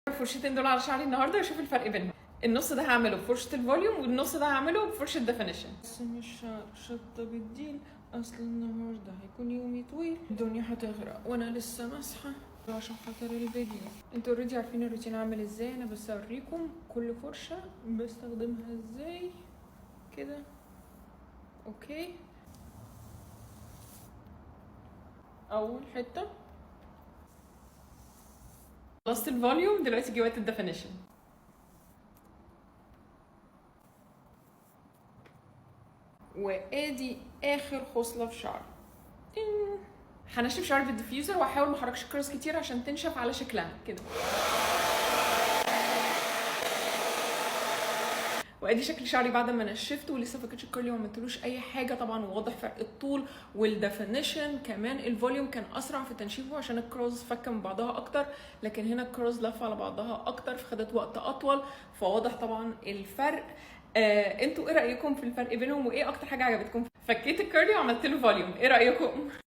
الفرشتين دول على شعري النهارده واشوف الفرق بينهم. النص ده هعمله بفرشه الفوليوم والنص ده هعمله بفرشه ديفينيشن. بس مش شطه بالدين، اصل النهارده هيكون يومي طويل، الدنيا هتغرق وانا لسه ماسحه عشان خاطر الفيديو. انتوا اوريدي عارفين الروتين عامل ازاي، انا بس اوريكم كل فرشه بستخدمها ازاي كده. اوكي، اول حته خلصت الفوليوم، دلوقتي جه وقت الديفينيشن. وادي اخر خصله في شعري. هنشف شعري بالديفيوزر واحاول ما احركش الكروس كتير عشان تنشف على شكلها كده. وادي شكل شعري بعد ما نشفته ولسه فكتش الكيرلي وما عملتلوش اي حاجه. طبعا واضح فرق الطول والديفينيشن، كمان الفوليوم كان اسرع في تنشيفه عشان الكروز فك من بعضها اكتر، لكن هنا الكروز لف على بعضها اكتر فخدت وقت اطول، فواضح طبعا الفرق. انتوا ايه رايكم في الفرق بينهم، وايه اكتر حاجه عجبتكم؟ فكيت الكيرلي وعملت له فوليوم، ايه رايكم؟